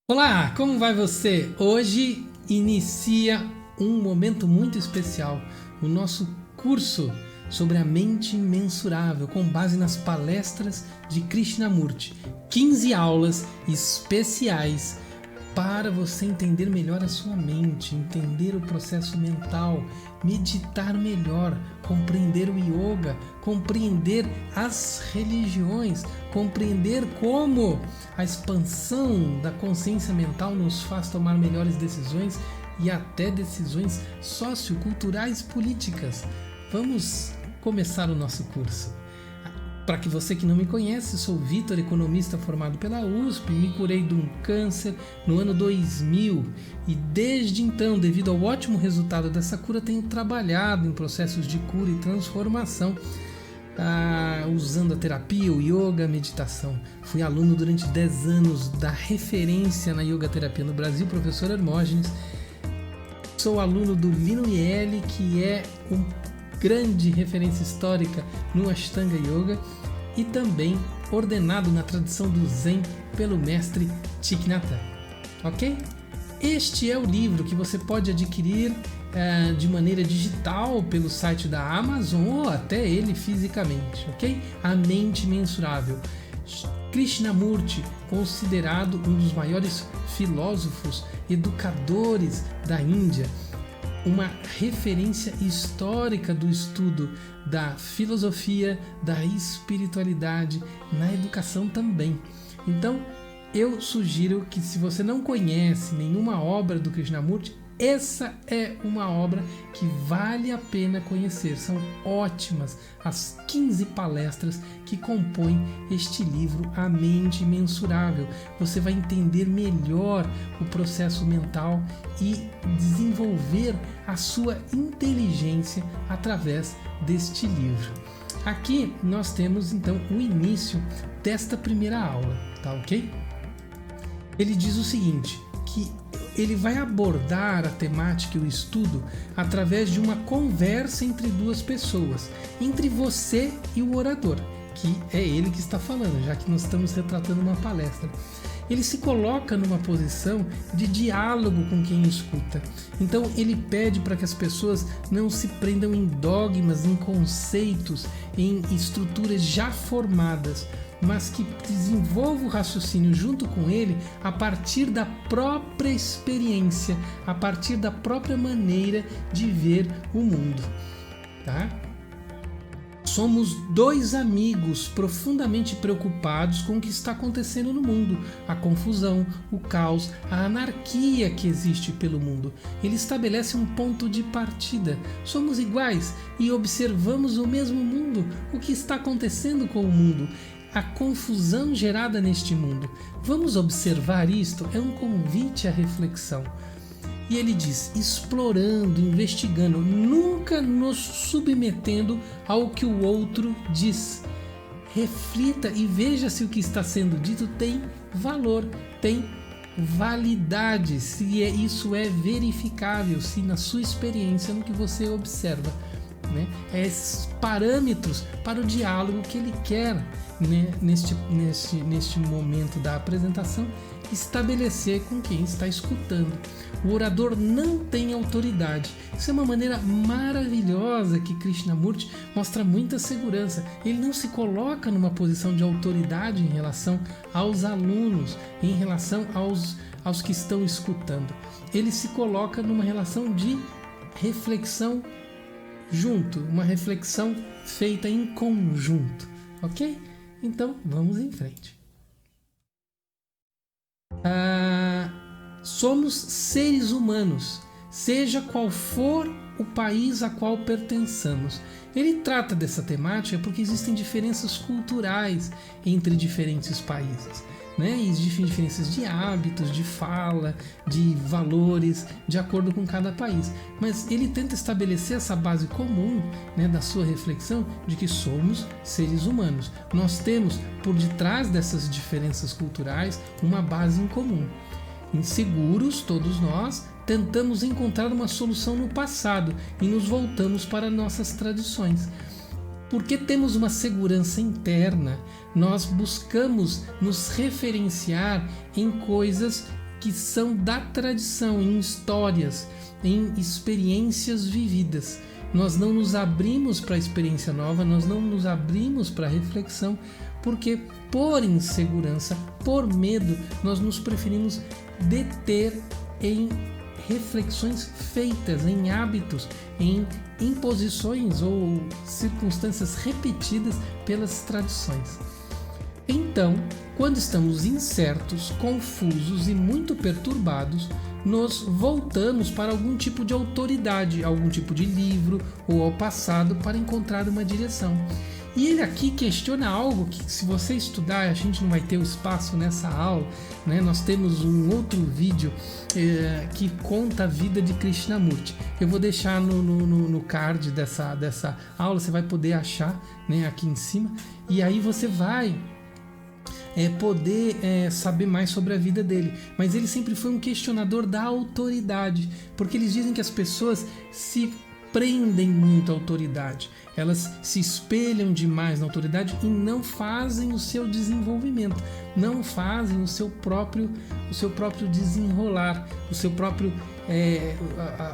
Olá, como vai você? Hoje inicia um momento muito especial, o nosso curso sobre a mente mensurável, com base nas palestras de Krishnamurti. 15 aulas especiais para você entender melhor a sua mente, entender o processo mental, meditar melhor, compreender o yoga, compreender as religiões, compreender como a expansão da consciência mental nos faz tomar melhores decisões e até decisões socioculturais políticas. Vamos começar o nosso curso. Para que você que não me conhece, sou Vitor, economista formado pela USP, me curei de um câncer no ano 2000 e desde então, devido ao ótimo resultado dessa cura, tenho trabalhado em processos de cura e transformação, usando a terapia, o yoga, a meditação. Fui aluno durante 10 anos da referência na yoga terapia no Brasil, professor Hermógenes. Sou aluno do Lino Miele, que é um grande referência histórica no Ashtanga Yoga e também ordenado na tradição do Zen pelo mestre Thich Nhat Hanh, ok? Este é o livro que você pode adquirir de maneira digital pelo site da Amazon ou até ele fisicamente, ok? A Mente Mensurável. Krishnamurti, considerado um dos maiores filósofos, educadores da Índia, uma referência histórica do estudo da filosofia, da espiritualidade, na educação também. Então, eu sugiro que, se você não conhece nenhuma obra do Krishnamurti, essa é uma obra que vale a pena conhecer. São ótimas as 15 palestras que compõem este livro, A Mente Mensurável. Você vai entender melhor o processo mental e desenvolver a sua inteligência através deste livro. Aqui nós temos então o início desta primeira aula, tá ok? Ele diz o seguinte, que ele vai abordar a temática e o estudo através de uma conversa entre duas pessoas, entre você e o orador, que é ele que está falando, já que nós estamos retratando uma palestra. Ele se coloca numa posição de diálogo com quem escuta. Então ele pede para que as pessoas não se prendam em dogmas, em conceitos, em estruturas já formadas, mas que desenvolva o raciocínio junto com ele a partir da própria experiência, a partir da própria maneira de ver o mundo, tá? Somos dois amigos profundamente preocupados com o que está acontecendo no mundo, a confusão, o caos, a anarquia que existe pelo mundo. Ele estabelece um ponto de partida. Somos iguais e observamos o mesmo mundo, o que está acontecendo com o mundo, a confusão gerada neste mundo. Vamos observar isto? É um convite à reflexão. E ele diz, explorando, investigando, nunca nos submetendo ao que o outro diz. Reflita e veja se o que está sendo dito tem valor, tem validade, se isso é verificável, se na sua experiência, no que você observa, né? Esses parâmetros para o diálogo que ele quer, né, neste momento da apresentação, estabelecer com quem está escutando. O orador não tem autoridade. Isso é uma maneira maravilhosa que Krishnamurti mostra muita segurança. Ele não se coloca numa posição de autoridade em relação aos alunos, em relação aos que estão escutando. Ele se coloca numa relação de reflexão junto, uma reflexão feita em conjunto, ok? Então, vamos em frente. Somos seres humanos, seja qual for o país a qual pertençamos. Ele trata dessa temática porque existem diferenças culturais entre diferentes países, né? Existem diferenças de hábitos, de fala, de valores, de acordo com cada país. Mas ele tenta estabelecer essa base comum, né, da sua reflexão de que somos seres humanos. Nós temos por detrás dessas diferenças culturais uma base em comum. Inseguros, todos nós, tentamos encontrar uma solução no passado e nos voltamos para nossas tradições. Porque temos uma segurança interna, nós buscamos nos referenciar em coisas que são da tradição, em histórias, em experiências vividas. Nós não nos abrimos para a experiência nova, nós não nos abrimos para a reflexão, porque por insegurança, por medo, nós nos preferimos deter em reflexões feitas, em hábitos, em imposições ou circunstâncias repetidas pelas tradições. Então, quando estamos incertos, confusos e muito perturbados, nos voltamos para algum tipo de autoridade, algum tipo de livro ou ao passado para encontrar uma direção. E ele aqui questiona algo que, se você estudar, a gente não vai ter o espaço nessa aula, né? Nós temos um outro vídeo que conta a vida de Krishnamurti. Eu vou deixar no card dessa aula, você vai poder achar, né, aqui em cima, e aí você vai poder saber mais sobre a vida dele. Mas ele sempre foi um questionador da autoridade, porque eles dizem que as pessoas se prendem muito à autoridade, elas se espelham demais na autoridade e não fazem o seu desenvolvimento, não fazem o seu próprio desenrolar, o seu próprio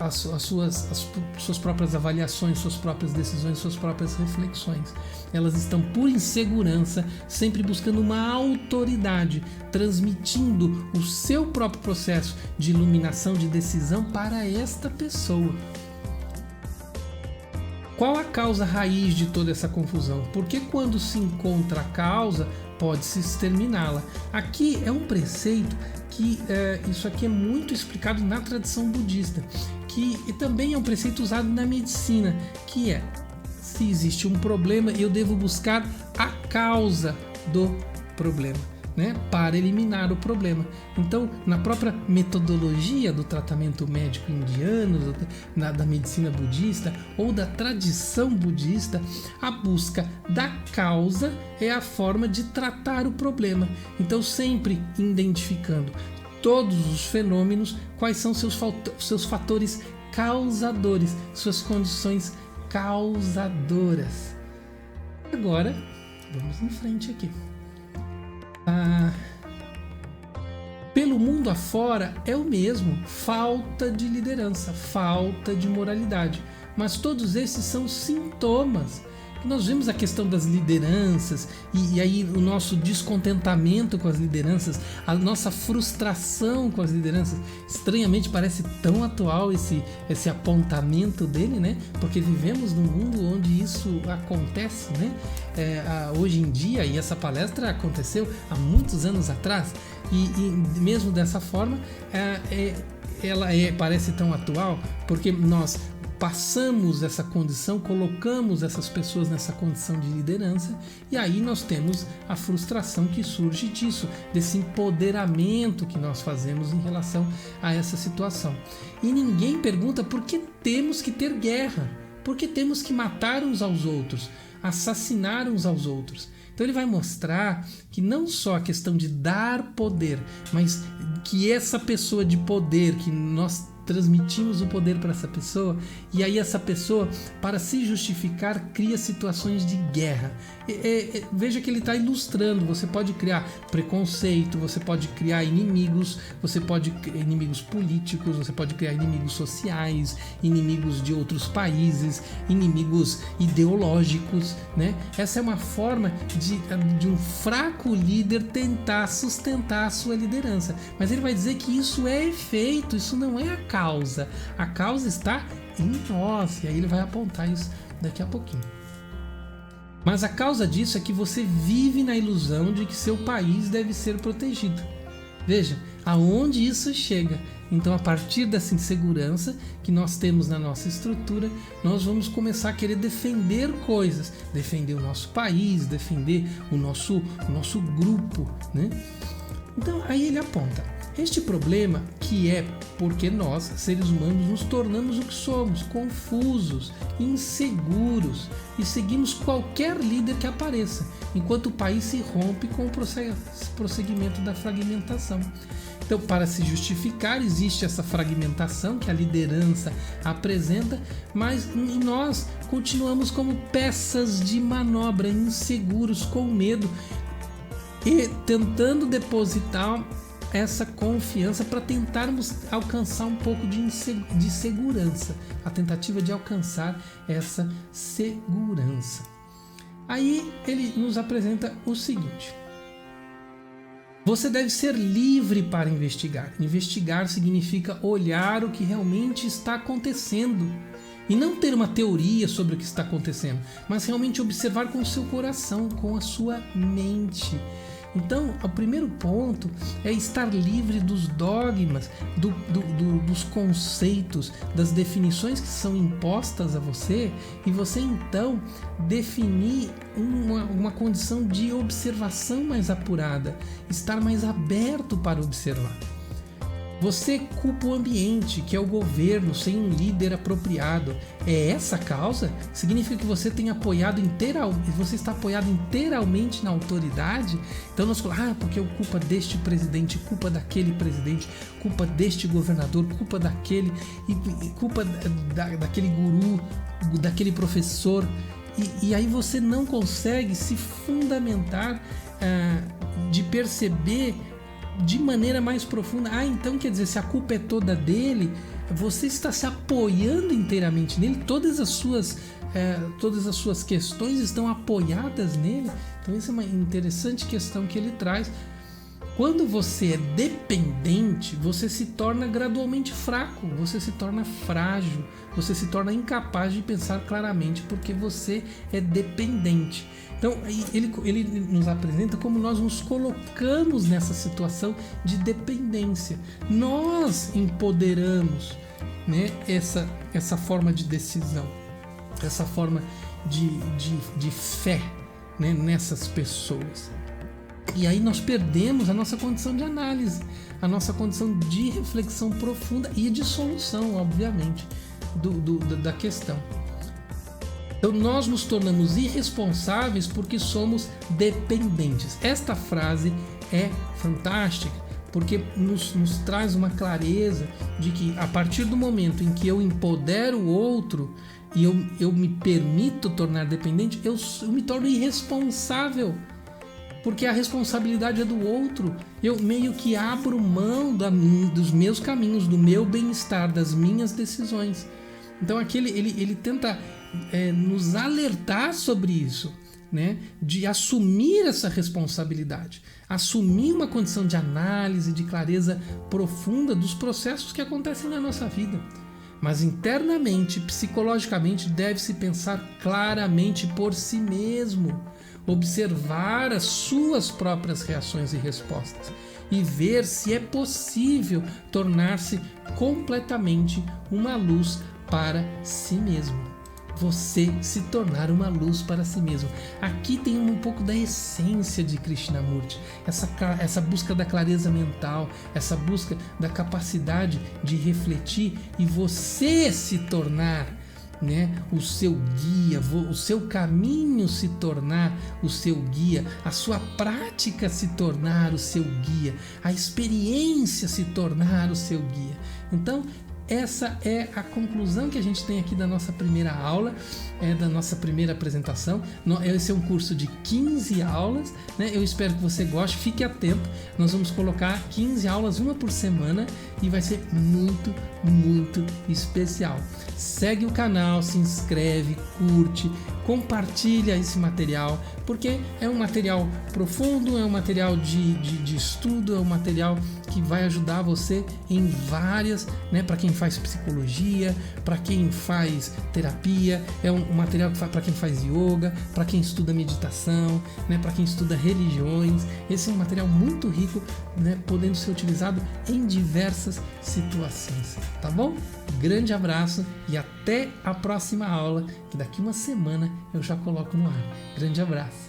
as suas próprias avaliações, suas próprias decisões, suas próprias reflexões. Elas estão por insegurança, sempre buscando uma autoridade, transmitindo o seu próprio processo de iluminação, de decisão para esta pessoa. Qual a causa raiz de toda essa confusão? Porque quando se encontra a causa, pode-se exterminá-la. Aqui é um preceito que isso aqui é muito explicado na tradição budista, que também é um preceito usado na medicina, que é: se existe um problema, eu devo buscar a causa do problema, né, para eliminar o problema. Então, na própria metodologia do tratamento médico indiano, da medicina budista ou da tradição budista, a busca da causa é a forma de tratar o problema. Então, sempre identificando todos os fenômenos, quais são seus fatores causadores, suas condições causadoras. Agora, vamos em frente aqui. Pelo mundo afora é o mesmo: falta de liderança, falta de moralidade, mas todos esses são sintomas. Nós vemos a questão das lideranças e aí o nosso descontentamento com as lideranças, a nossa frustração com as lideranças. Estranhamente parece tão atual esse apontamento dele, né? Porque vivemos num mundo onde isso acontece, né? Hoje em dia, e essa palestra aconteceu há muitos anos atrás, e mesmo dessa forma ela parece tão atual, porque nós passamos essa condição, colocamos essas pessoas nessa condição de liderança, e aí nós temos a frustração que surge disso, desse empoderamento que nós fazemos em relação a essa situação. E ninguém pergunta por que temos que ter guerra, por que temos que matar uns aos outros, assassinar uns aos outros. Então ele vai mostrar que não só a questão de dar poder, mas que essa pessoa de poder, que nós transmitimos o poder para essa pessoa, e aí essa pessoa, para se justificar, cria situações de guerra. Veja que ele está ilustrando: você pode criar preconceito, você pode criar inimigos, você pode criar inimigos políticos, você pode criar inimigos sociais, inimigos de outros países, inimigos ideológicos, né? Essa é uma forma de um fraco líder tentar sustentar a sua liderança, mas ele vai dizer que isso é efeito, isso não é a causa. A causa está em nós, e aí ele vai apontar isso daqui a pouquinho. Mas a causa disso é que você vive na ilusão de que seu país deve ser protegido. Veja aonde isso chega. Então, a partir dessa insegurança que nós temos na nossa estrutura, nós vamos começar a querer defender coisas, defender o nosso país, defender o nosso grupo, né? Então, aí ele aponta: este problema que é porque nós, seres humanos, nos tornamos o que somos, confusos, inseguros, e seguimos qualquer líder que apareça, enquanto o país se rompe com o prosseguimento da fragmentação. Então, para se justificar, existe essa fragmentação que a liderança apresenta, mas nós continuamos como peças de manobra, inseguros, com medo, e tentando depositar essa confiança para tentarmos alcançar um pouco de segurança, a tentativa de alcançar essa segurança. Aí ele nos apresenta o seguinte: você deve ser livre para investigar. Investigar significa olhar o que realmente está acontecendo e não ter uma teoria sobre o que está acontecendo, mas realmente observar com o seu coração, com a sua mente. Então, o primeiro ponto é estar livre dos dogmas, dos conceitos, das definições que são impostas a você, e você então definir uma condição de observação mais apurada, estar mais aberto para observar. Você culpa o ambiente, que é o governo, sem um líder apropriado. É essa a causa? Significa que você tem você está apoiado inteiramente na autoridade? Então nós falamos, porque culpa deste presidente, culpa daquele presidente, culpa deste governador, culpa daquele, e culpa daquele guru, daquele professor. E aí você não consegue se fundamentar de perceber de maneira mais profunda. Então quer dizer, se a culpa é toda dele, você está se apoiando inteiramente nele, todas as suas questões estão apoiadas nele. Então essa é uma interessante questão que ele traz. Quando você é dependente, você se torna gradualmente fraco, você se torna frágil, você se torna incapaz de pensar claramente porque você é dependente. Então ele nos apresenta como nós nos colocamos nessa situação de dependência. Nós empoderamos, né, essa forma de decisão, essa forma de fé, né, nessas pessoas. E aí nós perdemos a nossa condição de análise, a nossa condição de reflexão profunda e de solução, obviamente, da questão. Então nós nos tornamos irresponsáveis porque somos dependentes. Esta frase é fantástica, porque nos traz uma clareza de que a partir do momento em que eu empodero o outro e eu me permito tornar dependente, eu me torno irresponsável. Porque a responsabilidade é do outro. Eu meio que abro mão dos meus caminhos, do meu bem-estar, das minhas decisões. Então aqui ele tenta nos alertar sobre isso, né? De assumir essa responsabilidade, assumir uma condição de análise, de clareza profunda dos processos que acontecem na nossa vida. Mas internamente, psicologicamente, deve-se pensar claramente por si mesmo, observar as suas próprias reações e respostas e ver se é possível tornar-se completamente uma luz para si mesmo. Você se tornar uma luz para si mesmo. Aqui tem um pouco da essência de Krishnamurti, essa busca da clareza mental, essa busca da capacidade de refletir e você se tornar, né, o seu guia, o seu caminho se tornar o seu guia, a sua prática se tornar o seu guia, a experiência se tornar o seu guia. Então essa é a conclusão que a gente tem aqui da nossa primeira aula, da nossa primeira apresentação. Esse é um curso de 15 aulas, né? Eu espero que você goste, fique atento. Nós vamos colocar 15 aulas, uma por semana, e vai ser muito, muito especial. Segue o canal, se inscreve, curte, compartilha esse material, porque é um material profundo, é um material de estudo, é um material que vai ajudar você em várias, né, para quem faz psicologia, para quem faz terapia, é um material para quem faz yoga, para quem estuda meditação, né, para quem estuda religiões. Esse é um material muito rico, né, podendo ser utilizado em diversas situações, tá bom? Grande abraço e até a próxima aula, que daqui uma semana eu já coloco no ar. Grande abraço.